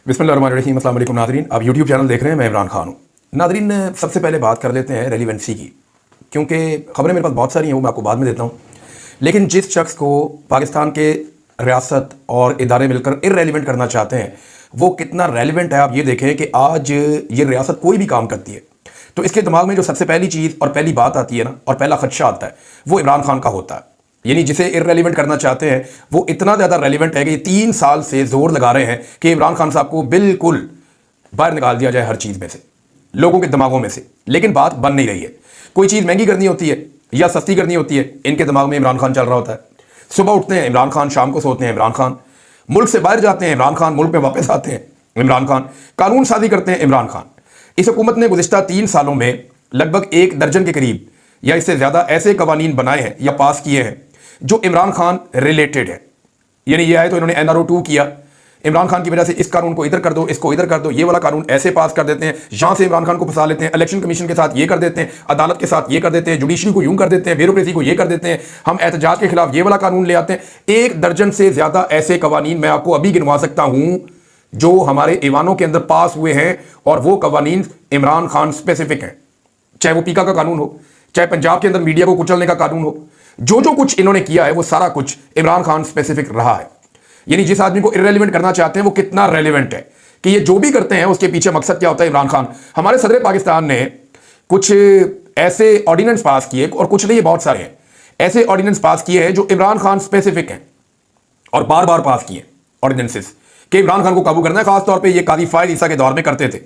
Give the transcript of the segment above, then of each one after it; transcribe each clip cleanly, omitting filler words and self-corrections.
बिस्मिल्लाहिर्रहमानिर्रहीम। अस्सलाम वालेकुम नाज़रीन, आप यूट्यूब चैनल देख रहे हैं, मैं इमरान खान हूँ। नाज़रीन, सबसे पहले बात कर लेते हैं रेलिवेंसी की, क्योंकि खबरें मेरे पास बहुत सारी हैं, वो मैं आपको बाद में देता हूँ। लेकिन जिस शख्स को पाकिस्तान के रियासत और इदारे मिलकर इररेलिवेंट करना चाहते हैं, वो कितना रेलिवेंट है आप ये देखें कि आज ये रियासत कोई भी काम करती है तो इसके दिमाग में जो सबसे पहली चीज़ और पहली बात आती है ना, और पहला खदशा आता है, वो इमरान खान का होता है। यानी जिसे इररेलिवेंट करना चाहते हैं वो इतना ज़्यादा रेलिवेंट है कि 3 साल से जोर लगा रहे हैं कि इमरान खान साहब को बिल्कुल बाहर निकाल दिया जाए हर चीज़ में से, लोगों के दिमागों में से। लेकिन बात बन नहीं रही है। कोई चीज़ महंगी करनी होती है या सस्ती करनी होती है, इनके दिमाग में इमरान खान चल रहा होता है। सुबह उठते हैं इमरान खान, शाम को सोते हैं इमरान खान, मुल्क से बाहर जाते हैं इमरान खान, मुल्क में वापस आते हैं इमरान खान, कानून साजी करते हैं इमरान खान। इस हुकूमत ने गुज़िश्ता 3 सालों में लगभग 1 दर्जन के करीब या इससे ज़्यादा ऐसे कवानीन बनाए हैं या पास किए हैं जो इमरान खान रिलेटेड है। यानी ये आए तो इन्होंने NRO 2 किया, इमरान खान की वजह से इस कानून को इधर कर दो, इसको इधर कर दो, ये वाला कानून ऐसे पास कर देते हैं, यहां से इमरान खान को फंसा लेते हैं, इलेक्शन कमीशन के साथ ये कर देते हैं, अदालत के साथ ये कर देते हैं, जुडिशरी को यूं कर देते हैं, ब्यूरोक्रेसी को ये कर देते हैं, हम एहतजाज के खिलाफ ये वाला कानून ले आते हैं। 1 दर्जन से ज्यादा ऐसे कवानीन मैं आपको अभी गिनवा सकता हूं जो हमारे ईवानों के अंदर पास हुए हैं, और वो कवानीन इमरान खान स्पेसिफिक हैं। चाहे वो पीका का कानून हो, चाहे पंजाब के अंदर मीडिया को कुचलने का कानून हो, जो जो कुछ इन्होंने किया है वो सारा कुछ इमरान खान स्पेसिफिक रहा है। यानी जिस आदमी को इररेलिवेंट करना चाहते हैं वो कितना रेलिवेंट है कि ये जो भी करते हैं उसके पीछे मकसद क्या होता है। इमरान खान, हमारे सदर पाकिस्तान ने कुछ ऐसे ऑर्डिनेंस पास किए, और कुछ नहीं, बहुत सारे हैं ऐसे ऑर्डिनेंस पास किए हैं जो इमरान खान स्पेसिफिक हैं, और बार बार पास किए ऑर्डिनेंसेस कि इमरान खान को काबू करना है। खासतौर पर यह कादी फाइल ईसा के दौर में करते थे।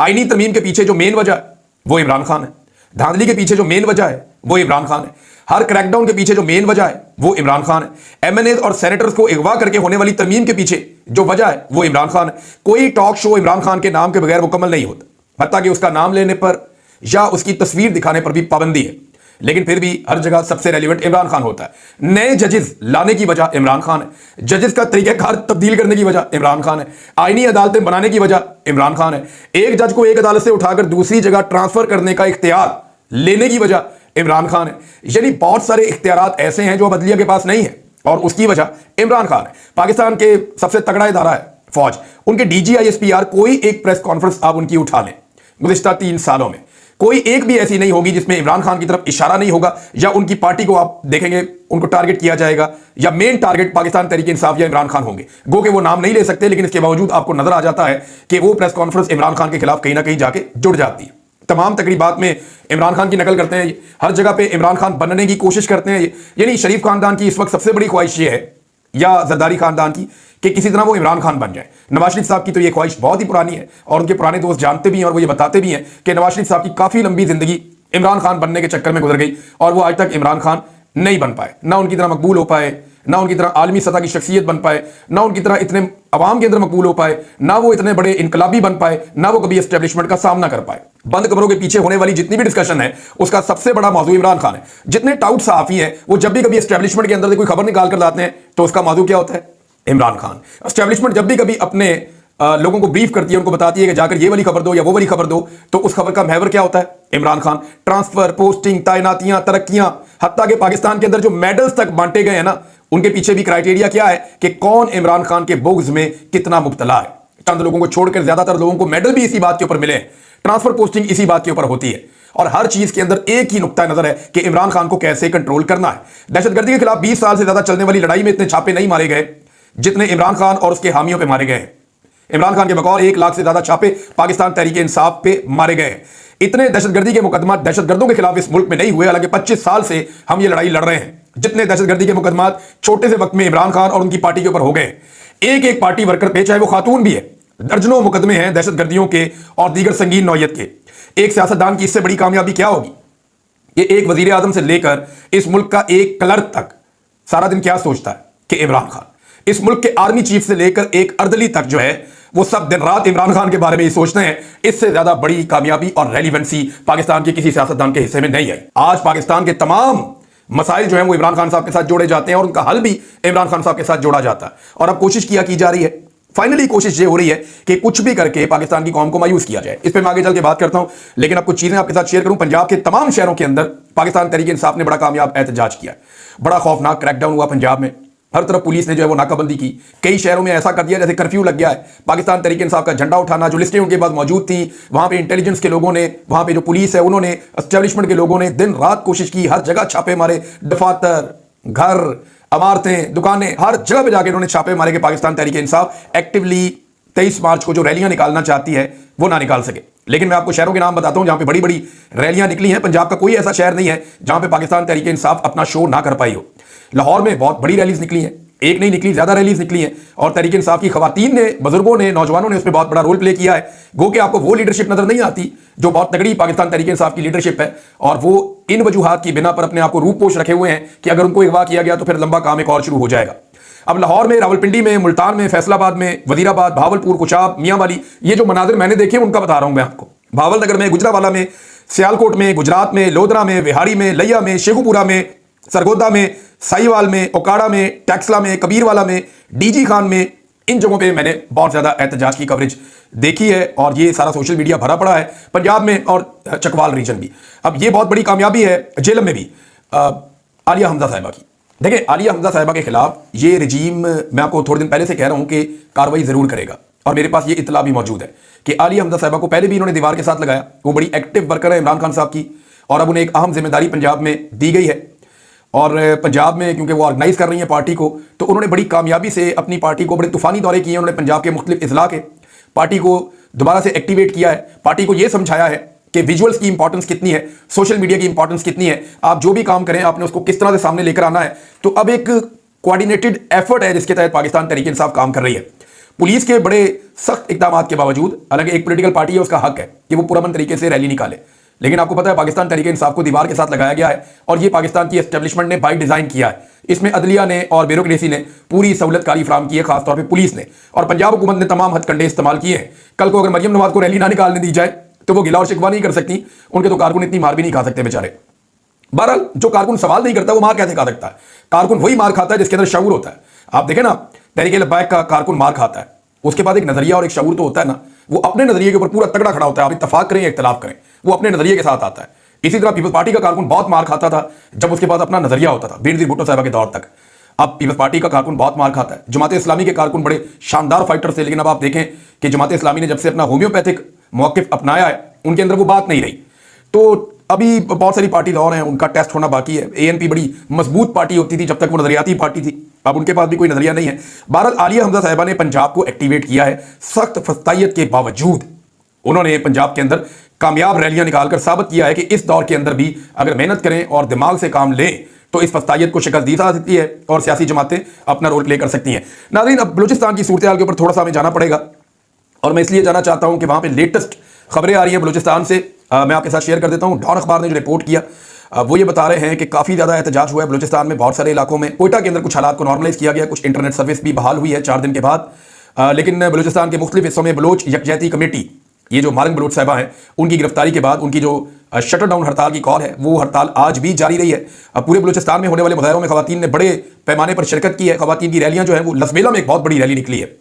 आईनी तरमीम के पीछे जो मेन वजह है वो इमरान खान है, धांधली के पीछे जो मेन वजह है वो इमरान खान है, हर क्रैकडाउन के पीछे जो मेन वजह है वो इमरान खान है, MNAs और सेनेटर्स को अगवा करके होने वाली तरमीम के पीछे जो वजह है वो इमरान खान है। कोई टॉक शो इमरान खान के नाम के बगैर मुकम्मल नहीं होता, हत्ता कि उसका नाम लेने पर या उसकी तस्वीर दिखाने पर भी पाबंदी है, लेकिन फिर भी हर जगह सबसे रेलिवेंट इमरान खान होता है। नए जजेस लाने की वजह इमरान खान है, जजेस का तरीक़ाकार तब्दील करने की वजह इमरान खान है, आईनी अदालतें बनाने की वजह इमरान खान है, एक जज को एक अदालत से उठाकर दूसरी जगह ट्रांसफर करने का इख्तियार लेने की वजह इमरान खान है। यानी बहुत सारे इख्तियारात ऐसे हैं जो अब अदलिया के पास नहीं है, और उसकी वजह इमरान खान है। पाकिस्तान के सबसे तगड़ा इदारा है फौज, उनके DG ISPR, कोई एक प्रेस कॉन्फ्रेंस आप उनकी उठा लें गुज़िश्ता 3 सालों में, कोई एक भी ऐसी नहीं होगी जिसमें इमरान खान की तरफ इशारा नहीं होगा, या उनकी पार्टी को आप देखेंगे उनको टारगेट किया जाएगा, या मेन टारगेट पाकिस्तान तहरीक इंसाफ या इमरान खान होंगे। गो के वो नाम नहीं ले सकते, लेकिन इसके बावजूद आपको नजर आ जाता है कि वो प्रेस कॉन्फ्रेंस इमरान खान के खिलाफ कहीं ना कहीं जाके जुड़ जाती है। तमाम तकरीबात में इमरान खान की नकल करते हैं, हर जगह पे इमरान खान बनने की कोशिश करते हैं। यानी शरीफ खानदान की इस वक्त सबसे बड़ी ख्वाहिश ये है, या जरदारी खानदान की, कि किसी तरह वो इमरान खान बन जाए। नवाज शरीफ साहब की तो ये ख्वाहिश बहुत ही पुरानी है, और उनके पुराने दोस्त जानते भी हैं, और वो ये बताते भी हैं कि नवाज शरीफ साहब की काफ़ी लंबी जिंदगी इमरान खान बनने के चक्कर में गुजर गई, और वो आज तक इमरान खान नहीं बन पाए, ना उनकी तरह मकबूल हो पाए, ना उनकी तरह आलमी सतह की शख्सियत बन पाए, ना उनकी तरह इतने अवाम के अंदर मकबूल हो पाए, ना वो इतने बड़े इनकलाबी बन पाए, ना वो कभी एस्टेब्लिशमेंट का सामना कर पाए। बंद कमरों के पीछे होने वाली जितनी भी डिस्कशन है उसका सबसे बड़ा मौजू इमरान खान है। जितने टाउट सहाफी हैं वो जब भी कभी एस्टेब्लिशमेंट के अंदर से कोई खबर निकाल कर लाते हैं तो उसका मौजू क्या होता है? इमरान खान। एस्टेब्लिशमेंट जब भी कभी अपने लोगों को ब्रीफ करती है, उनको बताती है कि जाकर ये वाली खबर दो या वो वाली खबर दो, तो उस खबर का महवर क्या होता है? इमरान खान। ट्रांसफर, पोस्टिंग, तैनातियां, तरक्कियां, हत्ता के पाकिस्तान के अंदर जो मेडल्स तक बांटे गए हैं ना, उनके पीछे भी क्राइटेरिया क्या है कि कौन इमरान खान के बुग़्ज़ में कितना मुब्तला है। चंद लोगों को छोड़कर ज्यादातर लोगों को मेडल भी इसी बात के ऊपर मिले, ट्रांसफर पोस्टिंग इसी बात के ऊपर होती है, और हर चीज के अंदर एक ही नुक्ता नजर है कि इमरान खान को कैसे कंट्रोल करना है। दहशतगर्दी के खिलाफ 20 साल से ज्यादा चलने वाली लड़ाई में इतने छापे नहीं मारे गए जितने इमरान खान और उसके हामियों पे मारे गए हैं। इमरान खान के बकौल 1 लाख से ज्यादा छापे पाकिस्तान तहरीक इंसाफ पे मारे गए हैं। इतने दहशतगर्दी के मुकदमा दहशतगर्दों के खिलाफ इस मुल्क में नहीं हुए, हालांकि 25 साल से हम ये लड़ाई लड़ रहे हैं। जितने दहशतगर्दी के मुकदमा छोटे से वक्त में इमरान खान और उनकी पार्टी के ऊपर हो गए, एक एक पार्टी वर्कर पे, चाहे वो खातून भी है, दर्जनों मुकदमे हैं दहशतगर्दियों के और दीगर संगीन नौयत के। एक सियासतदान की इससे बड़ी कामयाबी क्या होगी? ये एक वजीर आजम से लेकर इस मुल्क का एक क्लर्क तक सारा दिन क्या सोचता है कि इमरान खान। इस मुल्क के आर्मी चीफ से लेकर एक अर्दली तक जो है वो सब दिन रात इमरान खान के बारे में ही सोचते हैं। इससे ज्यादा बड़ी कामयाबी और रेलिवेंसी पाकिस्तान के किसी सियासतदान के हिस्से में नहीं आई। आज पाकिस्तान के तमाम मसाइल जो हैं वो इमरान खान साहब के साथ जोड़े जाते हैं, और उनका हल भी इमरान खान साहब के साथ जोड़ा जाता है। और अब कोशिश किया की जा रही है, फाइनली कोशिश ये हो रही है कि कुछ भी करके पाकिस्तान की कौम को मायूस किया जाए। इस पर मैं आगे चल के बात करता हूं, लेकिन अब कुछ चीजें आपके साथ शेयर करूं। पंजाब के तमाम शहरों के अंदर पाकिस्तान तहरीक इंसाफ ने बड़ा कामयाब एहतजाज किया, बड़ा खौफनाक क्रैकडाउन हुआ पंजाब में। हर तरफ पुलिस ने जो है वो नाकाबंदी की। कई शहरों में ऐसा कर दिया जैसे कर्फ्यू लग गया है। पाकिस्तान तहरीक इंसाफ का झंडा उठाना, जो लिस्टें उनके पास मौजूद थी, वहां पे इंटेलिजेंस के लोगों ने, वहां पे जो पुलिस है उन्होंने, एस्टेब्लिशमेंट के लोगों ने दिन रात कोशिश की, हर जगह छापे मारे, दफातर, घर, इमारतें, दुकानें, हर जगह पे जाके उन्होंने छापे मारे कि पाकिस्तान तहरीक इंसाफ एक्टिवली 23 मार्च को जो रैलियां निकालना चाहती है वो ना निकाल सके। लेकिन मैं आपको शहरों के नाम बताता हूं जहां पे बड़ी बड़ी रैलियां निकली हैं। पंजाब का कोई ऐसा शहर नहीं है जहां पे पाकिस्तान तहरीक इंसाफ अपना शो ना कर पाई हो। लाहौर में बहुत बड़ी रैलीज निकली हैं, एक नहीं निकली, ज्यादा रैलीज निकली हैं, और तहरीक इंसाफ की खवातीन ने, बुजुर्गों ने, नौजवानों ने उसमें बहुत बड़ा रोल प्ले किया है। गो कि आपको वो लीडरशिप नजर नहीं आती जो बहुत तगड़ी पाकिस्तान तहरीक इंसाफ की लीडरशिप है, और वो इन वजूहात की बिना पर अपने आप को रूपपोश रखे हुए हैं कि अगर उनको अगवा किया गया तो फिर लंबा काम एक और शुरू हो जाएगा। अब लाहौर में, रावलपिंडी में, मुल्तान में, फैसलाबाद में, वजीराबाद, भावलपुर, कुचाब, मियांवाली, ये जो मनाजिर मैंने देखे उनका बता रहा हूं मैं आपको। भावल नगर में, गुजरावाला में, सियालकोट में, गुजरात में, लोधरा में, विहाड़ी में, लिया में, शेखुपुरा में, सरगोदा में, साहिवाल में, ओकाड़ा में, टैक्सला में, कबीरवाला में, डीजी खान में, इन जगहों पे मैंने बहुत ज्यादा एहतजाज की कवरेज देखी है, और ये सारा सोशल मीडिया भरा पड़ा है पंजाब में और चकवाल रीजन भी। अब ये बहुत बड़ी कामयाबी है जेलम में भी आलिया हमजा साहिबा की। देखिए, आलिया हमजा साहिबा के खिलाफ ये रजीम, मैं आपको थोड़े दिन पहले से कह रहा हूं कि कार्रवाई जरूर करेगा, और मेरे पास ये इतला भी मौजूद है कि आलिया हमजा साहिबा को पहले भी इन्होंने दीवार के साथ लगाया। वो बड़ी एक्टिव वर्कर है इमरान खान साहब की, और अब उन्हें एक अहम जिम्मेदारी पंजाब में दी गई है, और पंजाब में क्योंकि वो ऑर्गेनाइज कर रही हैं पार्टी को, तो उन्होंने बड़ी कामयाबी से अपनी पार्टी को, बड़े तूफानी दौरे किए उन्होंने पंजाब के मुख्तलिफ इजला के, पार्टी को दोबारा से एक्टिवेट किया है, पार्टी को यह समझाया है कि विजुअल्स की इंपॉर्टेंस कितनी है, सोशल मीडिया की इंपॉर्टेंस कितनी है, आप जो भी काम करें आपने उसको किस तरह से सामने लेकर आना है। तो अब एक कोऑर्डिनेटेड एफर्ट है जिसके तहत पाकिस्तान तहरीक इंसाफ काम कर रही है। पुलिस के बड़े सख्त इकदाम के बावजूद, हालांकि एक पॉलिटिकल पार्टी है, उसका हक है कि वो पुरअमन तरीके से रैली निकाले, लेकिन आपको पता है पाकिस्तान तहरीक इंसाफ को दीवार के साथ लगाया गया है, और ये पाकिस्तान की एस्टेब्लिशमेंट ने बाई डिजाइन किया है। इसमें अदलिया ने और ब्यूरोक्रेसी ने पूरी सहूलतकारी फराम की है, खासतौर पर पुलिस ने, और पंजाब हुकूमत ने तमाम हथकंडे इस्तेमाल किए हैं। कल को अगर मरियम नवाज को रैली ना निकालने दी जाए तो वो गिला और शिकवा नहीं कर सकती, उनके तो कारकुन इतनी मार भी नहीं खा सकते बेचारे। बहरहाल, जो कारकुन सवाल नहीं करता वो मार कैसे खा सकता है? कारकुन वही मार खाता है जिसके अंदर शऊर होता है। आप देखें ना, तहरीक लब्बैक का कारकुन मार खाता है, उसके बाद एक नजरिया और एक शऊर तो होता है ना, वो अपने नजरिए के ऊपर पूरा तगड़ा खड़ा होता है। आप इत्तफाक करें या इख्तलाफ करें, वो अपने नजरिए के साथ आता है। इसी तरह पीपल्स पार्टी का कारकुन बहुत मार खाता था जब उसके पास अपना नजरिया होता था, बेनजीर भुट्टो साहबा के दौर तक। अब पीपल्स पार्टी का कारकुन बहुत मार खाता है। जमात इस्लामी के कारकुन बड़े शानदार फाइटर थे, लेकिन अब आप देखें कि जमात इस्लामी ने जब से अपना होम्योपैथिक मौकिफ अपनाया है, उनके अंदर वो बात नहीं रही। तो अभी बहुत सारी पार्टी और हैं, उनका टेस्ट होना बाकी है। एएनपी बड़ी मजबूत पार्टी होती थी जब तक वो नजरियाती पार्टी थी, अब उनके पास भी कोई नजरिया नहीं है। बहरहाल, आलिया हमजा साहिबा ने पंजाब को एक्टिवेट किया है। सख्त फस्तायत के बावजूद उन्होंने पंजाब के अंदर कामयाब रैलियां निकालकर साबित किया है कि इस दौर के अंदर भी अगर मेहनत करें और दिमाग से काम लें तो इस फस्तायत को शिकस्त दी जा सकती है और सियासी जमातें अपना रोल प्ले कर सकती हैं। नाज़रीन, अब बलूचिस्तान की सूरत हाल के ऊपर थोड़ा सा हमें जाना पड़ेगा, और मैं इसलिए जाना चाहता हूं कि वहां पे लेटेस्ट खबरें आ रही हैं बलूचिस्तान से। मैं आपके साथ शेयर कर देता हूं। डॉन अखबार ने जो रिपोर्ट किया, वो ये बता रहे हैं कि काफ़ी ज़्यादा एहतजाज हुआ है बलूचिस्तान में बहुत सारे इलाकों में। कोयटा के अंदर कुछ हालात को नॉर्मलाइज किया गया, कुछ इंटरनेट सर्विस भी बहाल हुई है 4 दिन के बाद। लेकिन बलूचिस्तान के मुख्तलिफ हिस्सों में बलोच यकजहती कमेटी, ये जो मारंग बलोच साहिबा हैं, उनकी गिरफ्तारी के बाद उनकी जो शटर डाउन हड़ताल की कॉल है, वो हड़ताल आज भी जारी रही है। पूरे बलूचिस्तान में होने वाले मुजाहरों में खवातीन ने बड़े पैमाने पर शिरकत की है। खवातीन की रैलियां जो है वो लसबेला में एक बहुत बड़ी रैली निकली है,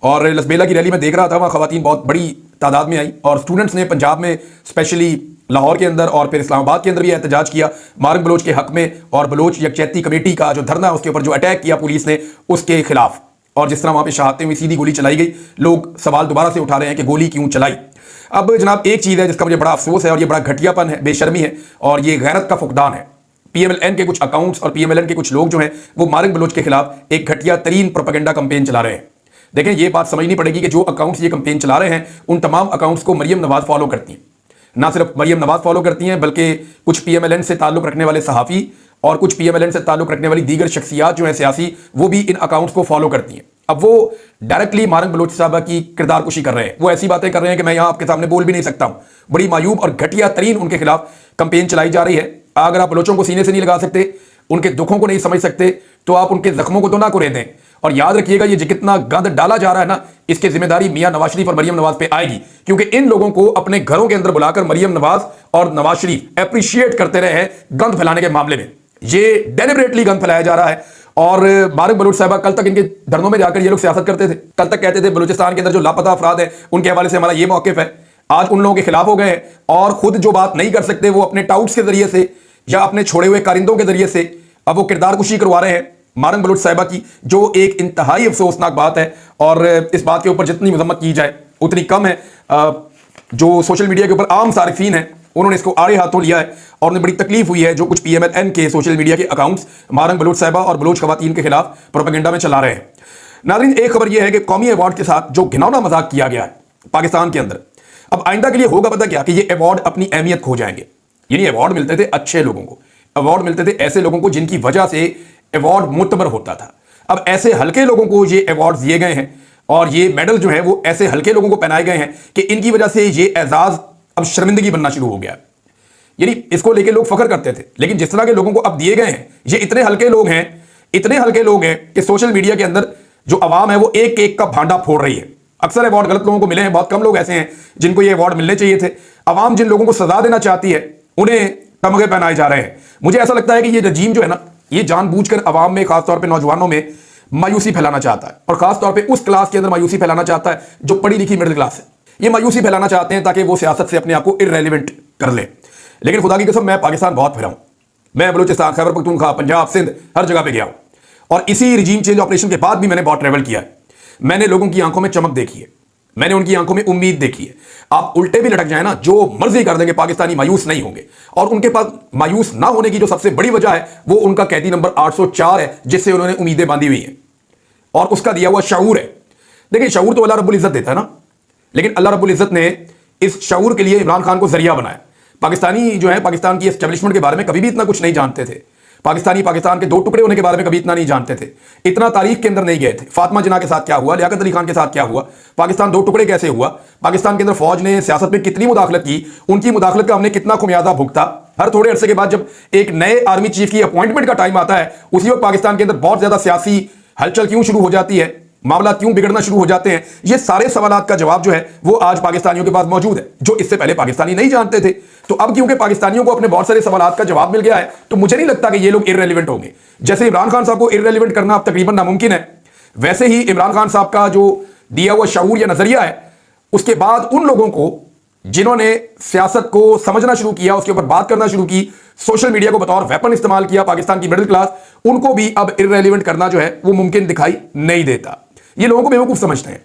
और लसबेला की रैली में देख रहा था, वहाँ खवातीन बहुत बड़ी तादाद में आई, और स्टूडेंट्स ने पंजाब में स्पेशली लाहौर के अंदर और फिर इस्लामाबाद के अंदर भी एहतजाज किया मारंग बलोच के हक में, और बलोच यकजहती कमेटी का जो धरना है उसके ऊपर जो अटैक किया पुलिस ने उसके खिलाफ। और जिस तरह वहाँ पे शहादतें हुई, सीधी गोली चलाई गई, लोग सवाल दोबारा से उठा रहे हैं कि गोली क्यों चलाई। अब जनाब, एक चीज़ है जिसका मुझे बड़ा अफसोस है, और ये बड़ा घटियापन है, बेशर्मी है, और ये गैरत का फुकदान है। पीएमएलएन के कुछ अकाउंट्स और पीएमएलएन के कुछ लोग जो हैं वो मारंग बलोच के खिलाफ एक घटिया तरीन प्रोपेगेंडा कंपेन चला रहे हैं। देखें, ये बात समझनी पड़ेगी कि जो अकाउंट्स ये कंपेन चला रहे हैं उन तमाम अकाउंट्स को मरियम नवाज फॉलो करती हैं। ना सिर्फ मरियम नवाज फॉलो करती हैं, बल्कि कुछ पीएमएलएन से ताल्लुक रखने वाले सहाफ़ी और कुछ पीएमएलएन से ताल्लुक रखने वाली दीगर शख्सियात जो हैं सियासी, वो भी इन अकाउंट्स को फॉलो करती हैं। अब वो डायरेक्टली मारंग बलोच साहबा की किरदार कुशी कर रहे हैं, वो ऐसी बातें कर रहे हैं कि मैं यहाँ आपके सामने बोल भी नहीं सकता हूँ। बड़ी मायूब और घटिया तरीन उनके खिलाफ कंपेन चलाई जा रही है। अगर आप बलोचों को सीने से नहीं लगा सकते, उनके दुखों को नहीं समझ सकते, तो आप उनके जख्मों को तो ना कुरेद दें। और याद रखिएगा, ये कितना गंद डाला जा रहा है ना, इसकी जिम्मेदारी मियां नवाज शरीफ और मरियम नवाज पे आएगी, क्योंकि इन लोगों को अपने घरों के अंदर बुलाकर मरियम नवाज और नवाज शरीफ एप्रिशिएट करते रहे हैं गंद फैलाने के मामले में। ये डेलिबरेटली गंद फैलाया जा रहा है। और मारंग बलोच साहिबा, कल तक इनके धरनों में जाकर ये लोग सियासत करते थे, कल तक कहते थे बलूचिस्तान के अंदर जो लापता अफराद है उनके हवाले से हमारा ये मौकिफ है। आज उन लोगों के खिलाफ हो गए हैं, और खुद जो बात नहीं कर सकते वो अपने टाउट्स के जरिए से या अपने छोड़े हुए कारिंदों के जरिए से अब वो किरदार कुशी करवा रहे हैं मारंग बलोच साहिबा की, जो एक इंतहाई अफसोसनाक बात है। और इस बात के ऊपर जितनी मजम्मत की जाए उतनी कम है। जो सोशल मीडिया के ऊपर आम सारिफीन है उन्होंने इसको आड़े हाथों लिया है और उन्हें बड़ी तकलीफ हुई है जो कुछ PMLN के सोशल मीडिया के अकाउंट्स मारंग बलोच साहिबा और बलोच खवातीन के खिलाफ प्रोपेगेंडा में चला रहे हैं। नाज़रीन, एक खबर यह है कि कौमी अवार्ड के साथ जो घिनौना मजाक किया गया है पाकिस्तान के अंदर, अब आइंदा के लिए होगा पता क्या कि ये अवार्ड अपनी अहमियत खो जाएंगे। यानी अवार्ड मिलते थे अच्छे लोगों को, अवार्ड मिलते थे ऐसे लोगों को जिनकी वजह से अवार्ड मुतबर होता था। अब ऐसे हल्के लोगों को ये अवार्ड दिए गए हैं और ये मेडल जो है वो ऐसे हल्के लोगों को पहनाए गए हैं कि इनकी वजह से ये एजाज अब शर्मिंदगी बनना शुरू हो गया। यानी इसको लेके लोग फख्र करते थे, लेकिन जिस तरह के लोगों को अब दिए गए हैं ये इतने हल्के लोग हैं, इतने हल्के लोग हैं कि सोशल मीडिया के अंदर जो अवाम है वो एक एक का भांडा फोड़ रही है। अक्सर अवार्ड गलत लोगों को मिले हैं, बहुत कम लोग ऐसे हैं जिनको ये अवार्ड मिलने चाहिए थे। अवाम जिन लोगों को सजा देना चाहती है उन्हें तमगे पहनाए जा रहे हैं। मुझे ऐसा लगता है कि ये रजीम जो है ना, ये जानबूझकर अवाम में, खासतौर पर नौजवानों में मायूसी फैलाना चाहता है और खासतौर पर उस क्लास के अंदर मायूसी फैलाना चाहता है जो पढ़ी लिखी मिडिल क्लास है। ये मायूसी फैलाना चाहते हैं ताकि वो सियासत से अपने आप को इररेलेवेंट कर ले। लेकिन खुदा की कसम, मैं पाकिस्तान बहुत फिरा हूं। मैं बलूचिस्तान, खैबर पख्तूनख्वा, पंजाब, सिंध, हर जगह पे गया हूं और इसी रिजीम चेंज ऑपरेशन के बाद भी मैंने बहुत ट्रैवल किया है। मैंने लोगों की आंखों में चमक देखी है, मैंने उनकी आंखों में उम्मीद देखी है। आप उल्टे भी लटक जाए ना, जो मर्जी कर देंगे, पाकिस्तानी मायूस नहीं होंगे। और उनके पास मायूस ना होने की जो सबसे बड़ी वजह है वो उनका कैदी नंबर 804 है, जिससे उन्होंने उम्मीदें बांधी हुई हैं और उसका दिया हुआ शऊर है। देखिए, शऊर तो अल्लाह रब्बुल इज्जत देता है ना, लेकिन अल्लाह रब्बुल इज्जत ने इस शऊर के लिए इमरान खान को जरिया बनाया। पाकिस्तानी जो है पाकिस्तान की एस्टेब्लिशमेंट के बारे में कभी भी इतना कुछ नहीं जानते थे। पाकिस्तानी पाकिस्तान के दो टुकड़े होने के बारे में कभी इतना नहीं जानते थे, इतना तारीख के अंदर नहीं गए थे। फातिमा जिन्ना के साथ क्या हुआ, लियाकत अली खान के साथ क्या हुआ, पाकिस्तान दो टुकड़े कैसे हुआ, पाकिस्तान के अंदर फौज ने सियासत में कितनी मुदाखलत की, उनकी मुदाखलत का हमने कितना खुमियाजा भुगता। हर थोड़े अरसे के बाद जब एक नए आर्मी चीफ की अपॉइंटमेंट का टाइम आता है, उसी वक्त पाकिस्तान के अंदर बहुत ज्यादा सियासी हलचल क्यों शुरू हो जाती है, मामला क्यों बिगड़ना शुरू हो जाते हैं। ये सारे सवालात का जवाब जो है वो आज पाकिस्तानियों के पास मौजूद है, जो इससे पहले पाकिस्तानी नहीं जानते थे। तो अब क्योंकि पाकिस्तानियों को अपने बहुत सारे सवालात का जवाब मिल गया है, तो मुझे नहीं लगता कि ये लोग इररेलेवेंट होंगे। जैसे इमरान खान साहब को इररेलेवेंट करना अब तकरीबन नामुमकिन है, वैसे ही इमरान खान साहब का जो दिया हुआ शऊर या नजरिया है, उसके बाद उन लोगों को जिन्होंने सियासत को समझना शुरू किया, उसके ऊपर बात करना शुरू की, सोशल मीडिया को बतौर वेपन इस्तेमाल किया, पाकिस्तान की मिडिल क्लास, उनको भी अब इररेलेवेंट करना जो है वो मुमकिन दिखाई नहीं देता। ये लोगों को बेवकूफ समझते हैं।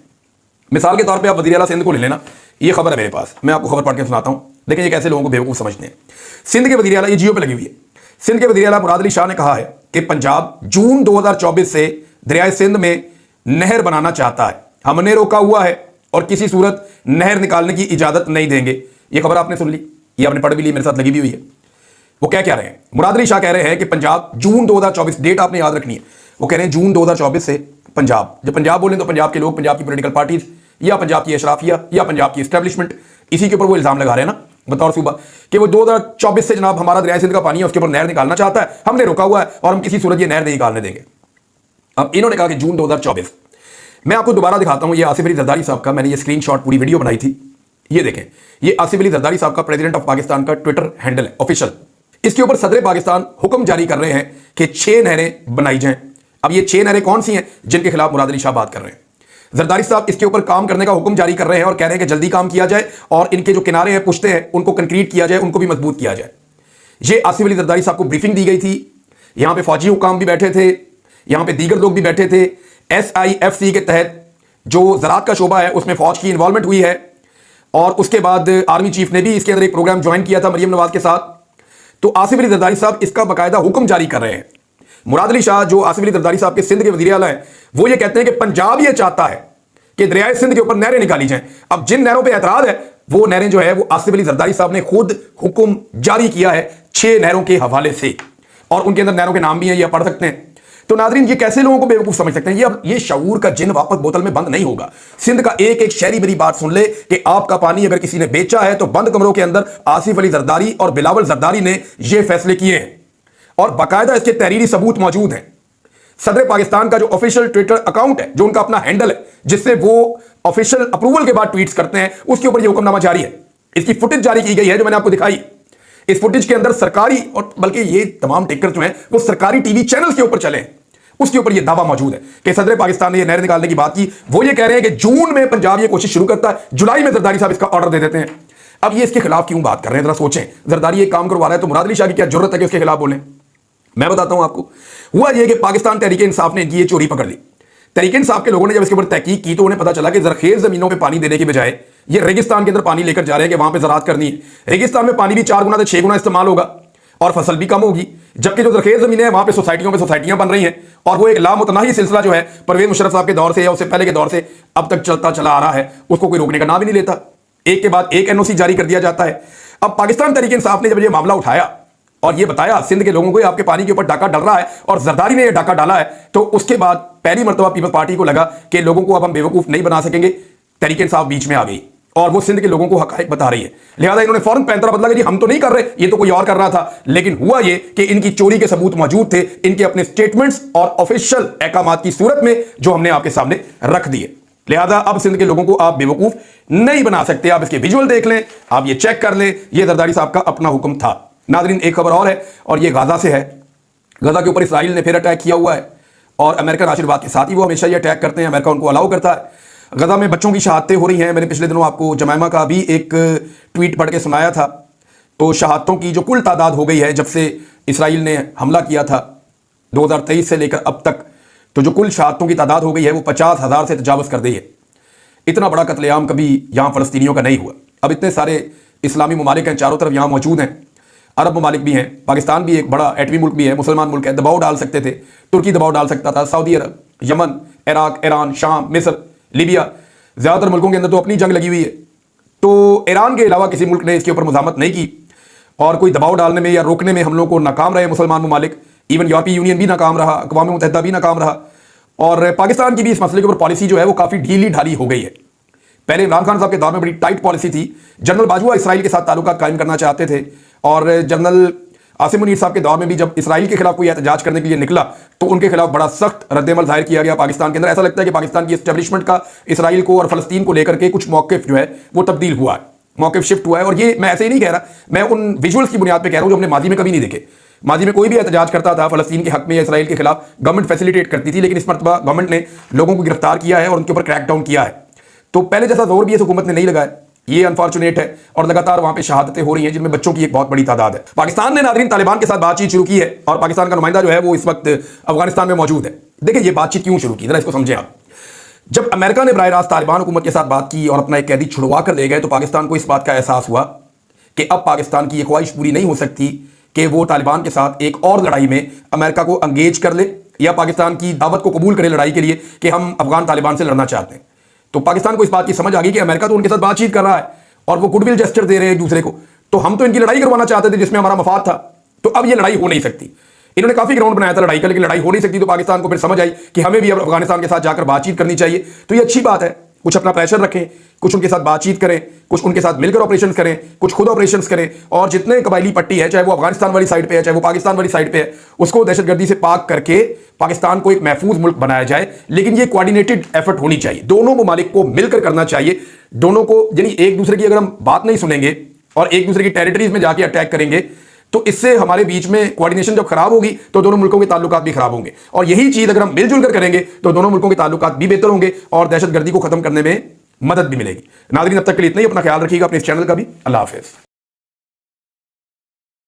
मिसाल के तौर पे आप वज़ीर आला सिंध को ले लेना, ये खबर है मेरे पास, मैं आपको खबर पढ़ के सुनाता हूं। देखिए ये कैसे लोगों को बेवकूफ समझते हैं। सिंध के वज़ीर आला, ये जियो पे लगी हुई है, सिंध के वज़ीर आला मुराद अली शाह ने कहा है कि पंजाब जून 2024 से दरियाए सिंध में नहर बनाना चाहता है। हमने रोका हुआ है और किसी सूरत नहर निकालने की इजाजत नहीं देंगे। ये खबर आपने सुन ली, ये आपने पढ़ भी ली, मेरे साथ लगी भी हुई है। वो क्या कह रहे हैं, मुराद अली शाह कह रहे हैं कि पंजाब जून 2024, डेट आपने याद रखनी है, वो कह रहे हैं जून 2024 से पंजाब, जब पंजाब बोलें तो पंजाब के लोग, पंजाब की पॉलिटिकल पार्टीज या पंजाब की अशराफिया या पंजाब की एस्टेब्लिशमेंट, इसी के ऊपर वो इल्जाम लगा रहे हैं ना बतौर सूबा कि वो 2024 से जनाब हमारा दरिया सिंध का पानी है उसके ऊपर नहर निकालना चाहता है, हमने रोका हुआ है और हम किसी सूरत ये नहर नहीं निकालने देंगे। अब इन्होंने कहा कि जून 2024, मैं आपको दोबारा दिखाता हूं, ये आसिफ अली जरदारी साहब का, मैंने ये स्क्रीनशॉट पूरी वीडियो बनाई थी, ये देखें, ये आसिफ अली जरदारी साहब का प्रेसिडेंट ऑफ पाकिस्तान का ट्विटर हैंडल है ऑफिशियल। इसके ऊपर सदर पाकिस्तान हुक्म जारी कर रहे हैं कि 6 नहरें बनाई जाएं। अब ये 6 नहरें कौन सी हैं जिनके खिलाफ मुराद अली शाह बात कर रहे हैं। जरदारी साहब इसके ऊपर काम करने का हुक्म जारी कर रहे हैं और कह रहे हैं कि जल्दी काम किया जाए और इनके जो किनारे हैं, पुश्ते हैं, उनको कंक्रीट किया जाए, उनको भी मजबूत किया जाए। ये आसिफ अली जरदारी साहब को ब्रीफिंग दी गई थी, यहां पे फौजी हुकाम भी बैठे थे, यहां पे दीगर लोग भी बैठे थे। SIFC के तहत जो ज़राअत का शोबा है उसमें फौज की इन्वॉल्वमेंट हुई है और उसके बाद आर्मी चीफ ने भी इसके अंदर एक प्रोग्राम ज्वाइन किया था मरियम नवाज के साथ। तो आसिफ अली जरदारी साहब इसका बाकायदा हुक्म जारी कर रहे हैं। मुराद अली शाह जो आसिफ अली जरदारी साहब के सिंध के वज़ीर आला हैं, वो ये कहते हैं कि पंजाब ये चाहता है कि दरियाए सिंध के ऊपर नहरें निकाली जाएं। अब जिन नहरों पे एतराज है वो नहरें जो है वो आसिफ अली जरदारी साहब ने खुद हुक्म जारी किया है 6 नहरों के हवाले से और उनके अंदर नहरों के नाम भी हैं, ये आप पढ़ सकते हैं। तो नाज़रीन, ये कैसे लोगों को बेवकूफ समझ सकते हैं। ये शऊर का जिन वापस बोतल में बंद नहीं होगा। सिंध का एक एक शहरी मेरी बात सुन ले कि आपका पानी अगर किसी ने बेचा है तो बंद कमरों के अंदर आसिफ अली जरदारी और बिलावल जरदारी ने ये फैसले किए हैं और बाकायदा इसके तहरीरी सबूत मौजूद हैं। सदर पाकिस्तान का जो ऑफिशियल ट्विटर अकाउंट है, जो उनका अपना हैंडल है, जिससे वो ऑफिशियल अप्रूवल के बाद ट्वीट्स करते हैं, उसके ऊपर ये हुक्मनामा जारी है। इसकी फुटेज जारी की गई है जो मैंने आपको दिखाई। इस फुटेज के अंदर सरकारी और बल्कि ये तमाम टिकर जो हैं वो सरकारी टीवी चैनल के ऊपर चले हैं, उसके ऊपर ये दावा मौजूद है कि सदर पाकिस्तान ने ये नहर निकालने की बात की। वो ये कह रहे हैं कि जून में पंजाब ये कोशिश शुरू करता है, जुलाई में जरदारी साहब इसका ऑर्डर दे देते हैं। अब ये इसके खिलाफ क्यों बात कर रहे हैं, जरा सोचें। जरदारी एक काम करवा रहा है तो मुराद अली शाह की क्या जरूरत है कि उसके खिलाफ बोलें। मैं बताता हूं आपको। हुआ यह कि पाकिस्तान तहरीक इंसाफ ने ये चोरी पकड़ ली। तहरीक इंसाफ के लोगों ने जब इसके ऊपर तहकीक की तो उन्हें पता चला कि जरखेज जमीनों पे पानी देने की बजाय ये रेगिस्तान के अंदर पानी लेकर जा रहे हैं कि वहां पे ज़राअत करनी है। रेगिस्तान में पानी भी 4 गुना से 6 गुना इस्तेमाल होगा और फसल भी कम होगी, जबकि जो जरखेज जमीनें हैं वहां पे सोसाइटियां बन रही हैं। और वो एक लामुतनाही सिलसिला जो है परवेज मुशर्रफ साहब के दौर से या उससे पहले के दौर से अब तक चलता चला आ रहा है, उसको कोई रोकने का नाम ही नहीं लेता। एक के बाद एक एनओसी जारी कर दिया जाता है। अब पाकिस्तान तहरीक इंसाफ ने जब ये मामला उठाया और ये बताया सिंध के लोगों को आपके पानी के ऊपर डाका डल रहा है और जरदारी ने ये डाका डाला है, तो उसके बाद पहली मर्तबा पीपल्स पार्टी को लगा कि लोगों को अब हम बेवकूफ नहीं बना सकेंगे। तहरीक इंसाफ बीच में आ गई और वो सिंध के लोगों को हकायक बता रही है। लिहाजा इन्होंने फौरन पैंतरा बदला कि जी हम तो नहीं कर रहे, ये तो कोई और कर रहा था। लेकिन हुआ ये कि इनकी चोरी के सबूत मौजूद थे, इनके अपने स्टेटमेंट्स और ऑफिशियल अहकामात की सूरत में, जो हमने आपके सामने रख दिए। लिहाजा अब सिंध के लोगों को आप बेवकूफ नहीं बना सकते। आप इसके विजुअल देख लें, आप ये चेक कर लें, ये जरदारी साहब का अपना हुक्म था। नाज़रीन, एक खबर और है और ये गाजा से है। गाजा के ऊपर इसराइल ने फिर अटैक किया हुआ है और अमेरिकन आशीर्वाद के साथ ही वो हमेशा ये अटैक करते हैं, अमेरिका उनको अलाउ करता है। गजा में बच्चों की शहादतें हो रही हैं। मैंने पिछले दिनों आपको जमैमा का भी एक ट्वीट पढ़ के सुनाया था। तो शहादतों की जो कुल तादाद हो गई है जब से इसराइल ने हमला किया था 2023 से लेकर अब तक, तो जो कुल शहादतों की तादाद हो गई है वो 50,000 से तजावज़ कर दी है। इतना बड़ा कत्लेआम कभी यहाँ फ़लस्तीनियों का नहीं हुआ। अब इतने सारे इस्लामी ममालिक हैं चारों तरफ, यहाँ मौजूद हैं, अरब ममालिक भी हैं, पाकिस्तान भी एक बड़ा एटमी मुल्क भी है, मुसलमान मुल्क है, दबाव डाल सकते थे। तुर्की दबाव डाल सकता था, सऊदी अरब, यमन, इराक, ईरान, शाम, मिस्र, लीबिया, ज़्यादातर मुल्कों के अंदर तो अपनी जंग लगी हुई है। तो ईरान के अलावा किसी मुल्क ने इसके ऊपर मुज़ाहमत नहीं की और कोई दबाव डालने में या रोकने में हम लोगों को नाकाम रहे मुसलमान ममालिक। इवन यूरोपीय यूनियन भी नाकाम रहा, अक़वाम मुत्तहिदा भी नाकाम रहा और पाकिस्तान की भी इस मसले के ऊपर पॉलिसी जो है वो काफ़ी ढीली ढाली हो गई है। पहले इमरान खान साहब के दौर में बड़ी टाइट पॉलिसी थी। जनरल बाजवा इसराइल के साथ ताल्लुकात कायम करना चाहते थे और जनरल आसिम मुनीर साहब के दौर में भी जब इसराइल के खिलाफ कोई एहतजाज करने के लिए निकला तो उनके खिलाफ बड़ा सख्त रद्देमल जाहिर किया गया पाकिस्तान के अंदर। ऐसा लगता है कि पाकिस्तान की एस्टेब्लिशमेंट का इसराइल को और फ़लस्तीन को लेकर के कुछ मौक़िफ़ जो है वो तब्दील हुआ है, मौक़िफ़ शिफ्ट हुआ है। और ये मैं ऐसे ही नहीं कह रहा, मैं उन विजुअल्स की बुनियाद पर कह रहा हूँ जो हमने माजी में कभी नहीं देखे। माजी में कोई भी एहतजाज करता था फ़लस्तीन के हक में या इसराइल के खिलाफ, गवर्नमेंट फैसिलिटेट करती थी, लेकिन इस मरतबा गवर्नमेंट ने लोगों को गिरफ्तार किया है और उनके ऊपर क्रैकडाउन किया है। तो पहले जैसा जोर भी इस हुकूमत ने नहीं लगाया, ये अनफॉर्चुनेट है और लगातार वहां पे शहादतें हो रही हैं जिनमें बच्चों की एक बहुत बड़ी तादाद है। पाकिस्तान ने नाज़रीन तालिबान के साथ बातचीत शुरू की है और पाकिस्तान का नुमाइंदा जो है वो इस वक्त अफगानिस्तान में मौजूद है। देखिए ये बातचीत क्यों शुरू की, जरा इसको समझें आप। जब अमेरिका ने बराह रास्त तालिबान हुकूमत के साथ बात की और अपना एक कैदी छुड़वा कर ले गए तो पाकिस्तान को इस बात का एहसास हुआ कि अब पाकिस्तान की ये ख्वाहिश पूरी नहीं हो सकती कि वो तालिबान के साथ एक और लड़ाई में अमेरिका को अंगेज कर ले या पाकिस्तान की दावत को कबूल करे लड़ाई के लिए कि हम अफगान तालिबान से लड़ना चाहते हैं। तो पाकिस्तान को इस बात की समझ आ गई कि अमेरिका तो उनके साथ बातचीत कर रहा है और वो गुडविल जेस्चर दे रहे हैं एक दूसरे को, तो हम तो इनकी लड़ाई करवाना चाहते थे जिसमें हमारा मफाद था। तो अब ये लड़ाई हो नहीं सकती। इन्होंने काफी ग्राउंड बनाया था लड़ाई का, लेकिन लड़ाई हो नहीं सकती। तो पाकिस्तान को फिर समझ आई कि हमें भी अब अफगानिस्तान के साथ जाकर बातचीत करनी चाहिए। तो ये अच्छी बात है, कुछ अपना प्रेशर रखें, कुछ उनके साथ बातचीत करें, कुछ उनके साथ मिलकर ऑपरेशन करें, कुछ खुद ऑपरेशन करें और जितने कबायली पट्टी है, चाहे वो अफगानिस्तान वाली साइड पे है, चाहे वो पाकिस्तान वाली साइड पे है, उसको दहशतगर्दी से पाक करके पाकिस्तान को एक महफूज मुल्क बनाया जाए। लेकिन ये कोऑर्डिनेटेड एफर्ट होनी चाहिए, दोनों ममालिक को मिलकर करना चाहिए। दोनों को, यानी एक दूसरे की अगर हम बात नहीं सुनेंगे और एक दूसरे की टेरिटरीज में जाके अटैक करेंगे तो इससे हमारे बीच में कोऑर्डिनेशन जब खराब होगी तो दोनों मुल्कों के ताल्लुकात भी खराब होंगे। और यही चीज अगर हम मिलजुल कर करेंगे तो दोनों मुल्कों के ताल्लुकात भी बेहतर होंगे और दहशतगर्दी को खत्म करने में मदद भी मिलेगी। नाज़रीन, अब तक के लिए इतना ही। अपना ख्याल रखिएगा, अपने इस चैनल का भी। अल्लाह हाफिज़।